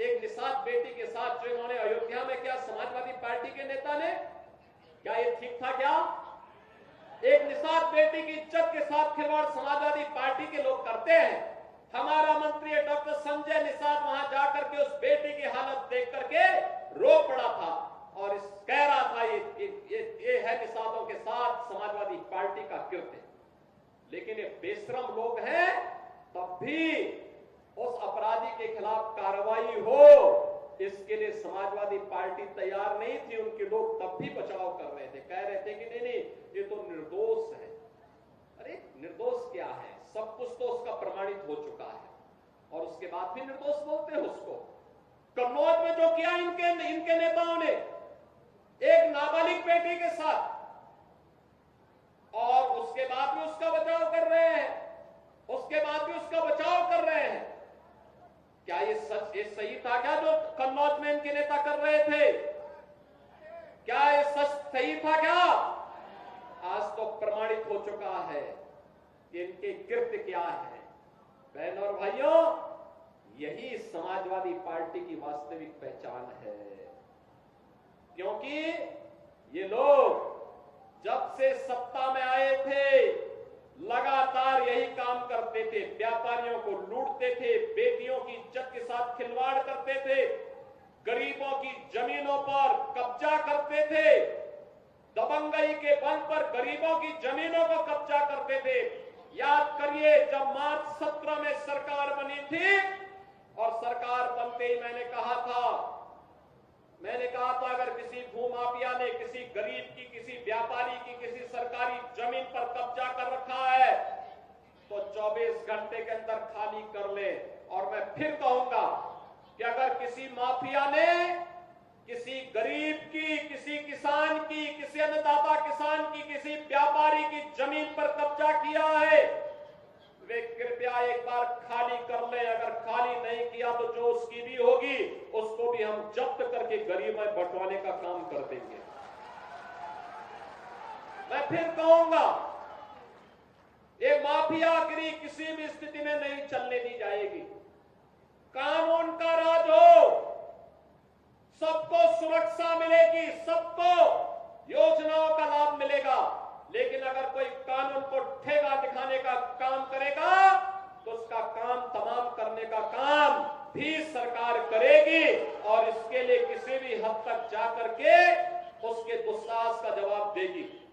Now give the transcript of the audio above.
एक निषाद बेटी के साथ जो इन्होंने अयोध्या में किया समाजवादी पार्टी के नेता ने, क्या ये ठीक था? क्या एक निषाद बेटी की इज्जत के साथ खिलवाड़ समाजवादी पार्टी के लोग करते हैं? हमारा मंत्री डॉक्टर संजय निषाद वहां जाकर के उस बेटी की हालत देख करके रो पड़ा था और इस कह रहा था ये है निषादों के साथ समाजवादी पार्टी का कृत्य। लेकिन ये बेशरम लोग हैं, तब भी उस अपराधी के खिलाफ कार्रवाई हो इसके लिए समाजवादी पार्टी तैयार नहीं थी। उनके लोग तब भी बचाव कर रहे थे, कह रहे थे कि नहीं नहीं ये तो निर्दोष है। अरे निर्दोष क्या है? सब कुछ तो उसका प्रमाणित हो चुका है और उसके बाद भी निर्दोष बोलते हैं उसको। कन्नौज में जो किया इनके नेताओं ने एक नाबालिग बेटी के साथ, और उसके बाद भी उसका बचाव कर रहे हैं, उसके बाद भी उसका बचाव कर रहे हैं। क्या ये सच, ये सही था क्या जो कन्नौज में इनके नेता कर रहे थे? क्या ये सच सही था क्या? आज तो प्रमाणित हो चुका है कि इनके कृत्य क्या है। बहनों और भाइयों, यही समाजवादी पार्टी की वास्तविक पहचान है। क्योंकि ये लोग जब से सत्ता में आए थे लगातार यही काम करते थे, व्यापारियों को लूटते थे, बेटियों की इज्जत के साथ खिलवाड़ करते थे, गरीबों की जमीनों पर कब्जा करते थे, दबंगई के बल पर गरीबों की जमीनों को कब्जा करते थे। याद करिए जब मार्च 17 में सरकार बनी थी और सरकार बनते ही मैंने कहा था अगर किसी भूमाफिया ने किसी गरीब की, किसी व्यापारी की, किसी सरकारी जमीन पर कब्जा कर रखा है तो 24 घंटे के अंदर खाली कर ले। और मैं फिर कहूंगा कि अगर किसी माफिया ने किसी गरीब की, किसी किसान की, किसी अन्नदाता किसान की, किसी व्यापारी की जमीन पर कब्जा किया है, वे कृपया एक बार खाली कर ले। अगर खाली नहीं किया तो जो उसकी भी होगी उसको भी हम जब्त करके गरीब में बंटवाने का काम कर देंगे। मैं फिर कहूंगा ये माफियागिरी किसी भी स्थिति में नहीं चलने दी जाएगी। कानून का राज हो, सबको सुरक्षा मिलेगी, सबको योजनाओं का लाभ मिलेगा। लेकिन अगर कोई कानून को ठेगा दिखाने का काम करेगा तो उसका काम तमाम करने का काम भी सरकार करेगी और इसके लिए किसी भी हद तक जाकर के उसके दुस्साहस का जवाब देगी।